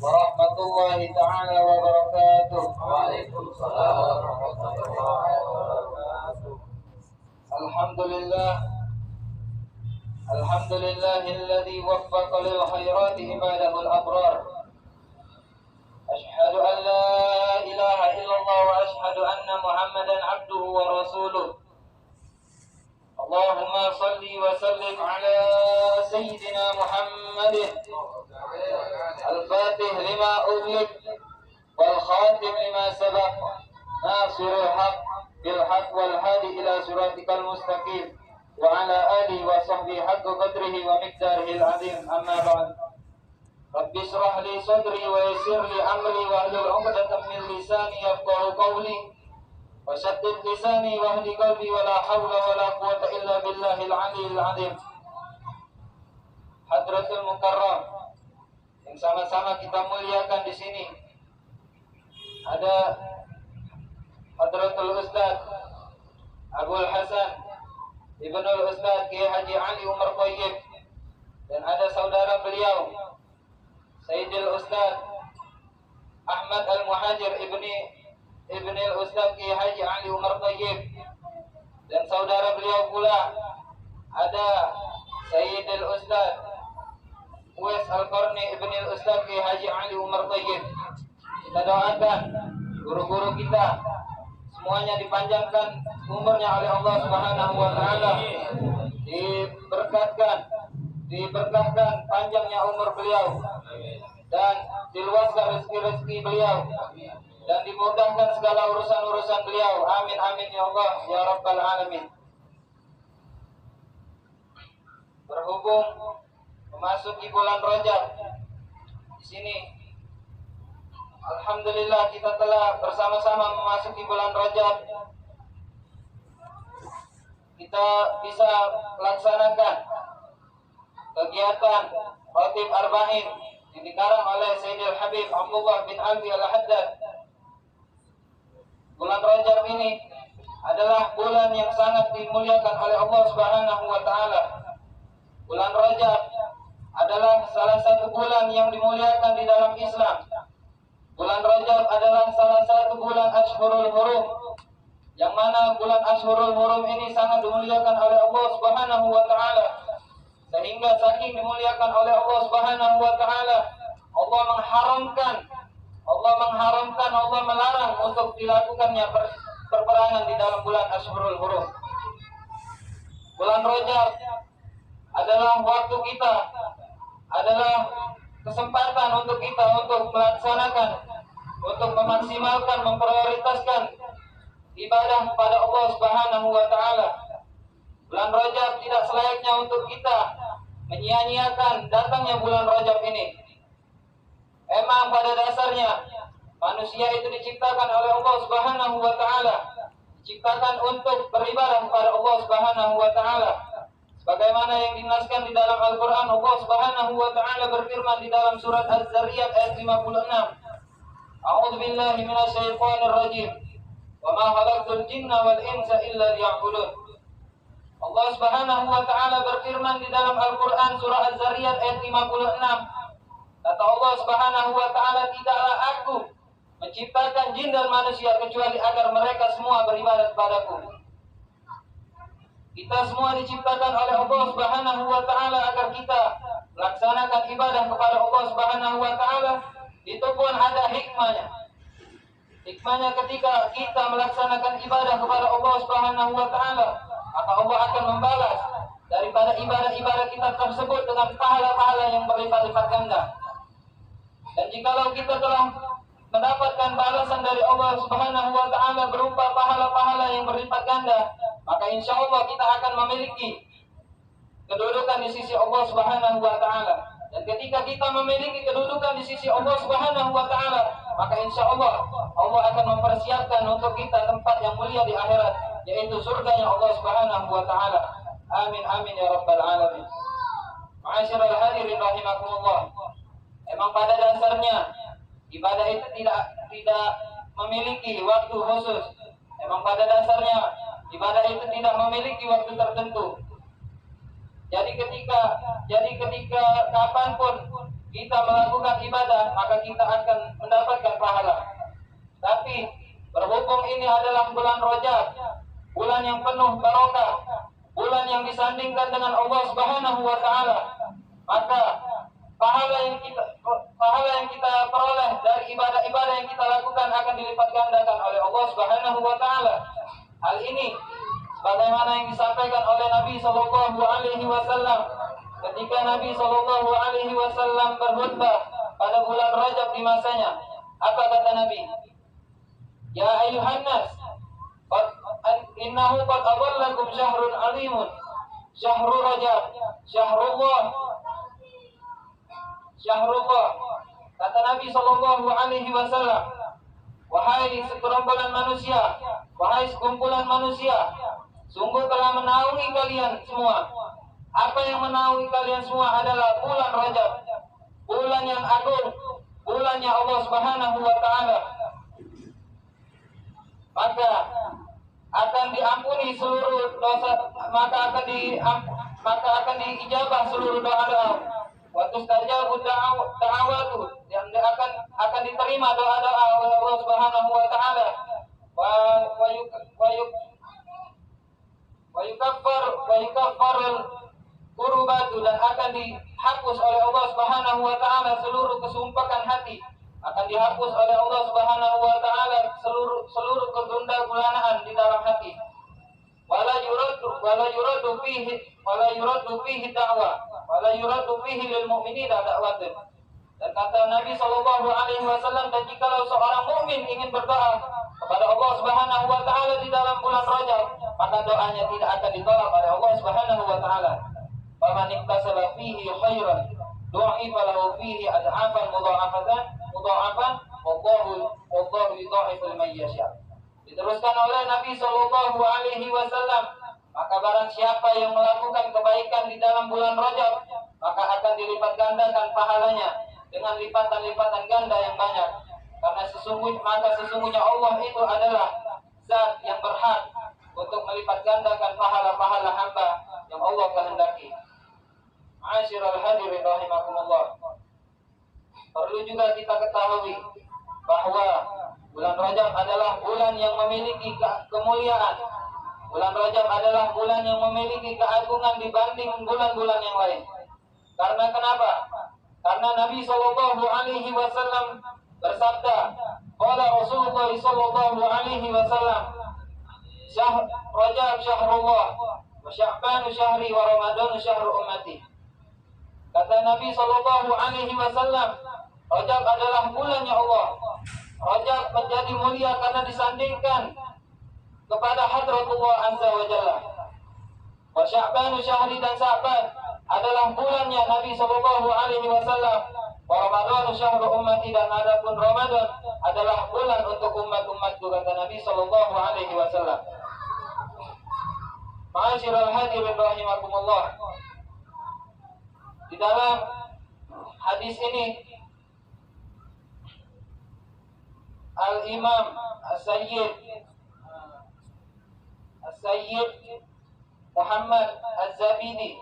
ورحمة الله تعالى وبركاته. وعليكم السلام ورحمة الله وبركاته. الحمد لله الذي وفق للخيرات عباده الأبرار. أشهد أن لا إله إلا الله وأشهد أن محمدا عبده ورسوله. اللهم صل وسلم على سيدنا محمد الفاتح لما أغلق والخاتم لما سبق ناصر الحق بالحق والهادي إلى صراطك المستقيم وعلى آله وصحبه حق قدره ومقداره العظيم. أما بعد، رب اشرح لي صدري ويسر لي أمري واحلل عقدة من لساني يفقهوا قولي وشتت لساني واهد قلبي ولا حول ولا قوة إلا بالله العلي العظيم. Hadratul Mukarram yang sama-sama kita muliakan di sini, ada Hadratul Ustaz Abul Hasan Ibnul Ustaz Kiai Haji Ali Umar Thayyib, dan ada saudara beliau Sayyidil Ustaz Ahmad Al-Muhajir Ibnil Ustaz Kiai Haji Ali Umar Thayyib, dan saudara beliau pula ada Sayyidil Ustaz Uwais Al-Qarni Ibnil Ustaz Kiai Haji Ali Umar Thayyib. Kita doakan guru-guru kita semuanya dipanjangkan umurnya oleh Allah Subhanahu wa taala, diberkatkan panjangnya umur beliau, dan diluaskan rezeki beliau, dan dimudahkan segala urusan-urusan beliau. Amin amin ya Allah ya rabbal alamin. Berhubung memasuki bulan Rajab, di sini alhamdulillah kita telah bersama-sama memasuki bulan Rajab. Kita bisa melaksanakan kegiatan Khatib Arba'in yang dikarang oleh Sayyidil Habib Abdullah bin Alwi Al-Haddad. Bulan Rajab ini adalah bulan yang sangat dimuliakan oleh Allah Subhanahu wa taala. Bulan Rajab adalah salah satu bulan yang dimuliakan di dalam Islam. Bulan Rajab adalah salah satu bulan Ashhurul Hurum, yang mana bulan Ashhurul Hurum ini sangat dimuliakan oleh Allah Subhanahu wa taala, sehingga saking dimuliakan oleh Allah Subhanahu wa taala, Allah melarang untuk dilakukannya perperangan di dalam bulan Ashhurul Hurum. Bulan Rajab adalah waktu kita, adalah kesempatan untuk kita untuk melaksanakan, untuk memaksimalkan, memprioritaskan ibadah kepada Allah Subhanahu wa taala. Bulan Rajab tidak selayaknya untuk kita menyia-nyiakan datangnya bulan Rajab ini. Emang pada dasarnya manusia itu diciptakan oleh Allah Subhanahu wa taala, diciptakan untuk beribadah kepada Allah Subhanahu wa taala. Sebagaimana yang dinaskan di dalam Al-Quran, Allah Subhanahu wa ta'ala berfirman di dalam surat Az-Zariyat ayat 56. A'udzu billahi minasyaitonir rajim. Wa ma khalaqtul jinna wal insa illa liya'budun. Allah Subhanahu wa ta'ala berfirman di dalam Al-Quran surah Az-Zariyat ayat 56. Kata Allah Subhanahu wa ta'ala, tidaklah aku menciptakan jin dan manusia kecuali agar mereka semua beribadah kepadaku. Kita semua diciptakan oleh Allah Subhanahu wa taala agar kita melaksanakan ibadah kepada Allah Subhanahu wa taala. Itu pun ada hikmahnya. Hikmahnya ketika kita melaksanakan ibadah kepada Allah Subhanahu wa taala, maka Allah akan membalas daripada ibadah-ibadah kita tersebut dengan pahala-pahala yang berlipat-lipat ganda. Dan jikalau kita telah mendapatkan balasan dari Allah Subhanahu wa taala berupa pahala-pahala yang berlipat ganda, maka insya Allah kita akan memiliki kedudukan di sisi Allah Subhanahu wa ta'ala. Dan ketika kita memiliki kedudukan di sisi Allah Subhanahu wa ta'ala, maka insya Allah Allah akan mempersiapkan untuk kita tempat yang mulia di akhirat, yaitu surganya Allah Subhanahu wa ta'ala. Amin amin ya rabbal alamin. Ma'asyiral hadirin rahimakumullah. Emang pada dasarnya ibadah itu tidak memiliki waktu khusus. Emang pada dasarnya ibadah itu tidak memiliki waktu tertentu. Jadi ketika kapanpun kita melakukan ibadah, maka kita akan mendapatkan pahala. Tapi berhubung ini adalah bulan Rajab, bulan yang penuh barokah, bulan yang disandingkan dengan Allah Subhanahu wa taala, maka pahala yang kita peroleh dari ibadah-ibadah yang kita lakukan akan dilipat gandakan oleh Allah Subhanahu wa taala. Hal ini sebagaimana yang disampaikan oleh Nabi sallallahu alaihi wasallam ketika Nabi sallallahu alaihi wasallam berkhutbah pada bulan Rajab di masanya. Apa kata Nabi? Ya ayuhan nas, innahu qad adallakum syahrun alimun, syahrul Rajab, syahrullah. Kata Nabi sallallahu alaihi wasallam, wahai segerombolan manusia, wahai sekumpulan manusia, sungguh telah menaungi kalian semua. Apa yang menaungi kalian semua adalah bulan Rajab, bulan yang agung, bulannya Allah Subhanahu wa taala. Maka akan diampuni seluruh dosa, maka akan diijabah seluruh doa-doa. Wa tustajabu da'awatu, yang akan diterima doa-doa oleh Allah Subhanahu wa taala. Wa yukaffar kurubatu, dan akan dihapus oleh Allah Subhanahu wa taala seluruh kesumpakan hati, akan dihapus oleh Allah Subhanahu wa taala seluruh kegundah-gulanaan di dalam hati. Wala yuradu fihi da'wa, wala yuradu fihi lil mu'minina da'watun. Dan kata Nabi sallallahu alaihi wasallam, dan jikalau seorang mukmin ingin berdoa kepada Allah Subhanahu wa taala di dalam bulan Rajab, maka doanya tidak akan ditolak oleh Allah Subhanahu wa taala. Faman iktasaba fihi khairan du'ifa lahu fihi ad'afan mudha'afan wallahu yudha'ifu liman yasha. Diteruskan oleh Nabi sallallahu alaihi wasallam, maka barang siapa yang melakukan kebaikan di dalam bulan Rajab, maka akan dilipat gandakan pahalanya dengan lipatan-lipatan ganda yang banyak. Karena sesungguhnya Allah itu adalah zat yang berhak untuk melipat gandakan pahala-pahala hamba yang Allah kehendaki. Ma'asyiral hadirin rahimakumullah. Perlu juga kita ketahui bahwa bulan Rajab adalah bulan yang memiliki kemuliaan. Bulan Rajab adalah bulan yang memiliki keagungan dibanding bulan-bulan yang lain. Karena kenapa? Karena Nabi sallallahu alaihi wasallam bersabda, qala Rasulullah sallallahu alaihi wasallam, Rajab syahrullah, wa Sya'ban syahri, wa Ramadan syahru ummati. Kata Nabi sallallahu alaihi wasallam, Rajab adalah bulannya Allah. Rajab menjadi mulia karena disandingkan kepada hadratullah azza wa jalla. Wa Sya'ban syahri, dan Sya'ban adalah bulannya Nabi sallallahu alaihi wasallam. Wa Ramadan syahru ummati, dan adapun Ramadan adalah bulan untuk umat-umatku, kata Nabi sallallahu alaihi wasallam. Ma'asyiral hadirin rahimakumullah. Di dalam hadis ini Al-Imam As-Sayyid Muhammad Az-Zabidi,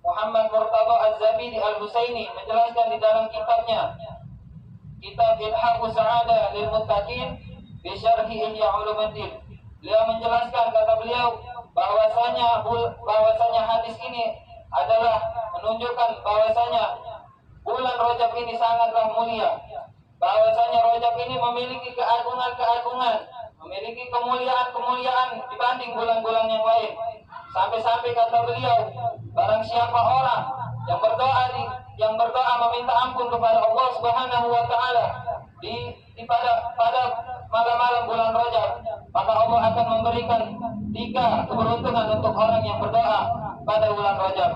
Muhammad Murtada Az-Zabidi Al-Husaini menjelaskan di dalam kitabnya, Kitab Ilhaqus Sa'adah lil Muttaqin bi Syarhi Ihya Ulumuddin. Beliau menjelaskan, kata beliau, bahwasanya hadis ini adalah menunjukkan bahwasanya bulan Rajab ini sangatlah mulia. Bahwasanya Rajab ini memiliki keagungan-keagungan, memiliki kemuliaan-kemuliaan dibanding bulan-bulan yang lain. Sampai-sampai kata beliau, barang siapa orang yang berdoa meminta ampun kepada Allah Subhanahu wa taala pada malam-malam bulan Rajab, maka Allah akan memberikan 3 keberuntungan untuk orang yang berdoa pada bulan Rajab.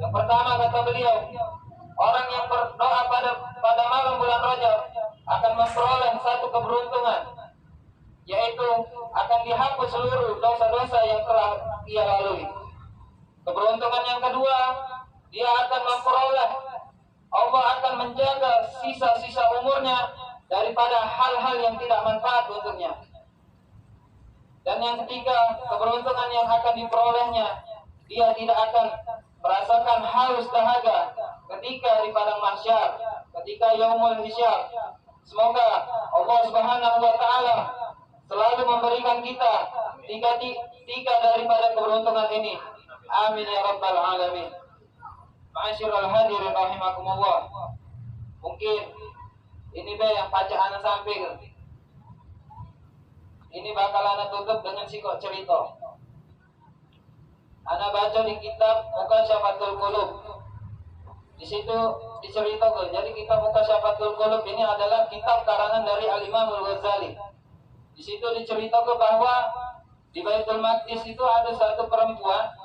Yang pertama, kata beliau, orang yang berdoa pada malam bulan Rajab akan memperoleh 1 keberuntungan, yaitu akan dihapus seluruh dosa-dosa yang telah ia lalui. Keberuntungan yang kedua, dia akan memperoleh, Allah akan menjaga sisa-sisa umurnya daripada hal-hal yang tidak manfaat untuknya. Dan yang ketiga, keberuntungan yang akan diperolehnya, dia tidak akan merasakan haus dahaga ketika di padang mahsyar, ketika yaumul hisyar. Semoga Allah Subhanahu wa taala selalu memberikan kita tiga daripada keberuntungan ini. Amin ya rabbal alamin. Ma'asyiral hadirin rahimakumullah. Mungkin ini yang pacak anak samping. Ini bakal anak tutup dengan sikok cerita. Anak baca di kitab Mukasyafatul Qulub. Di situ diceritakan. Jadi kitab Mukasyafatul Qulub ini adalah kitab karangan dari Al-Imam Al-Ghazali. Di situ diceritakan bahwa di Baitul Maqdis itu ada satu perempuan.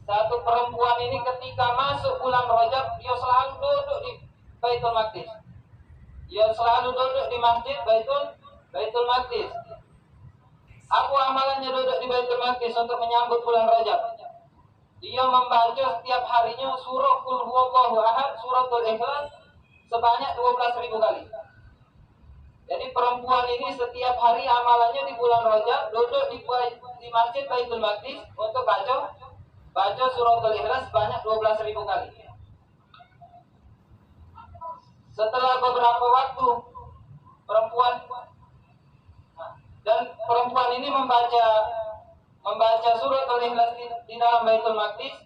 Satu perempuan ini ketika masuk bulan Rajab, dia selalu duduk di Baitul Maqdis. Dia selalu duduk di masjid Baitul Maqdis. Apa amalannya duduk di Baitul Maqdis untuk menyambut bulan Rajab? Dia membaca setiap harinya surah Qul Huwallahu Ahad, suratul Ikhlas sebanyak 12.000 kali. Jadi perempuan ini setiap hari amalannya di bulan Rajab duduk di masjid Baitul Maqdis untuk baca suratul Ikhlas sebanyak 12.000 kali. Setelah beberapa waktu perempuan ini membaca suratul Ikhlas di dalam Baitul Maqdis.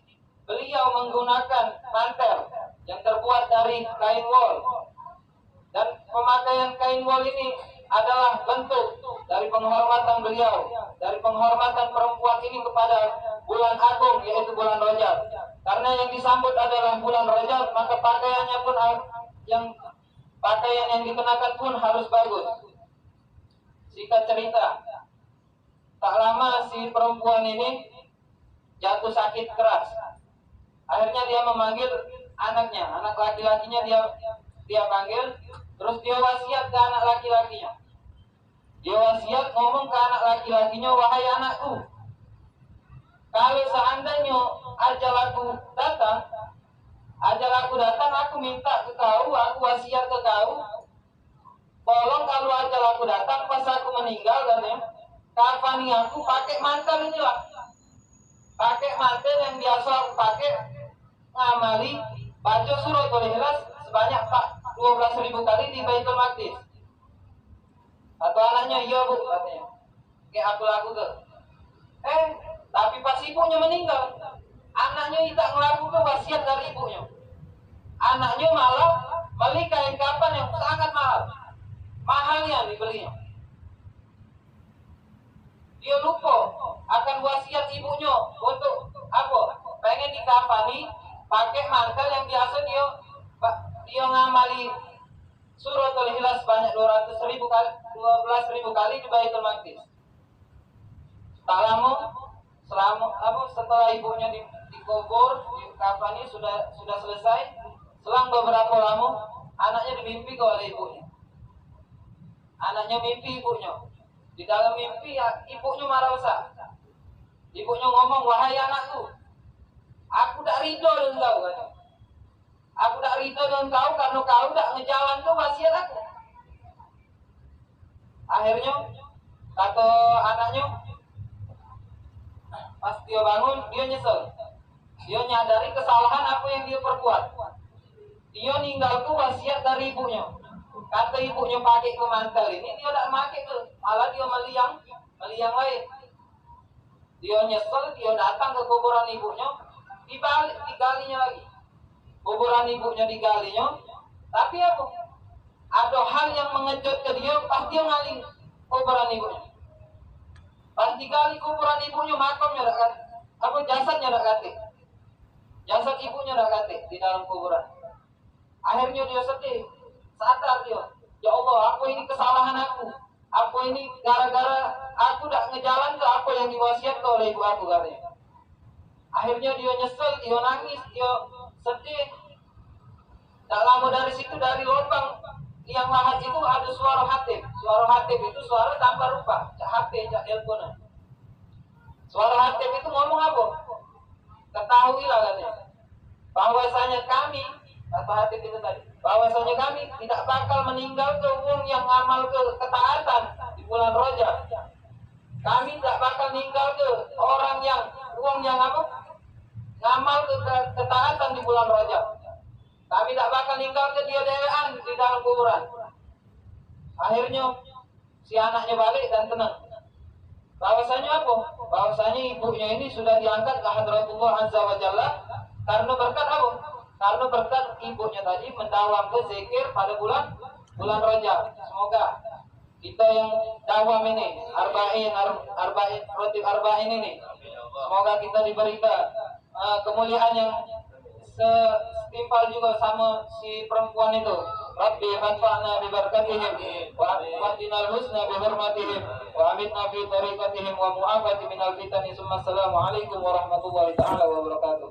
Beliau menggunakan mantel yang terbuat dari kain wol, dan pemakaian kain wol ini adalah bentuk dari penghormatan beliau, dari penghormatan perempuan ini kepada bulan agung, yaitu bulan Rajab. Karena yang disambut adalah bulan Rajab, maka pakaiannya pun pakaian yang dikenakan pun harus bagus. Singkat cerita, tak lama si perempuan ini jatuh sakit keras. Akhirnya dia memanggil anaknya, anak laki-lakinya dia panggil, terus dia wasiat ke anak laki-lakinya. Dia wasiat ngomong ke anak laki-lakinya, wahai anakku, kalau seandainya ajal aku datang, aku minta ke kau, aku wasiat ke kau, tolong kalau ajal aku datang, pas aku meninggal, katanya, kafani aku pakai mantel inilah, pakai mantel yang biasa aku pakai, ngamali baca suratul Ikhlas sebanyak 12.000 kali di Baitul Maqdis. Atau anaknya, iya bu, katanya, kayak aku lakukan. Tapi pas ibunya meninggal, anaknya tidak melakukan wasiat dari ibunya. Anaknya malah beli kain kafan yang sangat mahalnya dibelinya. Dia lupa akan wasiat ibunya untuk apa? Pengen dikafani pakai mantel yang biasa dia ngamali suratul Ikhlas banyak 12.000 kali di Baitul Maqdis. Tak lama setelah ibunya dikubur, dikafani sudah selesai. Selang beberapa lama, anaknya dimimpi oleh ibunya. Anaknya mimpi ibunya. Di dalam mimpi ibunya marah besar. Ibunya ngomong, wahai anakku, aku tak ridho dengan kau, kata. Aku tak ridho dengan kau karena kau tak ngejalan ke wasiat aku. Akhirnya kata anaknya, pas dia bangun, dia nyesel. Dia nyadari kesalahan apa yang dia perbuat. Dia ninggal ke wasiat dari ibunya. Kata ibunya pakai ke mantel ini, dia tak pakai ke, malah dia meliang lain. Dia nyesel, dia datang ke kuburan ibunya, digalinya lagi. Kuburan ibunya digalinya, tapi apa? Ada hal yang mengejut ke dia, pas dia ngali kuburan ibunya. Pas digali kuburan ibunya, makamnya tak kate, jasadnya tak kate. Jasad ibunya tak kate di dalam kuburan. Akhirnya dia sedih, sadar dia, ya Allah, apa ini kesalahan aku? Apa ini gara-gara aku tak ngejalan ke apa yang diwasiatkan oleh ibu aku, katanya. Akhirnya dia nyesel, dia nangis, dia sedih. Tak lama dari situ, dari lubang yang lahat itu ada suara hatib. Suara hatib itu suara tanpa rupa, cak HP, cak telepon. Suara hatib itu ngomong apa? Ketahuilah, katanya, bahwasanya kami, kata hatib itu tadi, bahwasanya kami tidak bakal meninggal ke uang yang amal ke ketaatan di bulan Rajab. Kami tidak bakal meninggal ke orang yang uang yang apa? ngamal ketaatan di bulan Rajab. Kami tak bakal ninggal ketiadaan di dalam kuburan. Akhirnya si anaknya balik dan tenang. Bahwasanya apa? Bahwasanya ibunya ini sudah diangkat ke Hadratullah Azza wa Jalla karena berkat apa? Karena berkat ibunya tadi mendawam ke zikir pada bulan Rajab. Semoga kita yang dawam ini arba'in ini, semoga kita diberikan kemuliaan yang setimpal juga sama si perempuan itu. Rabbi fanfa'na bi barakatihim wa atina al-husna bi hurmatihim wa amitna fi tariqatihim wa mu'afati minal fitani. Assalamualaikum warahmatullahi taala wabarakatuh.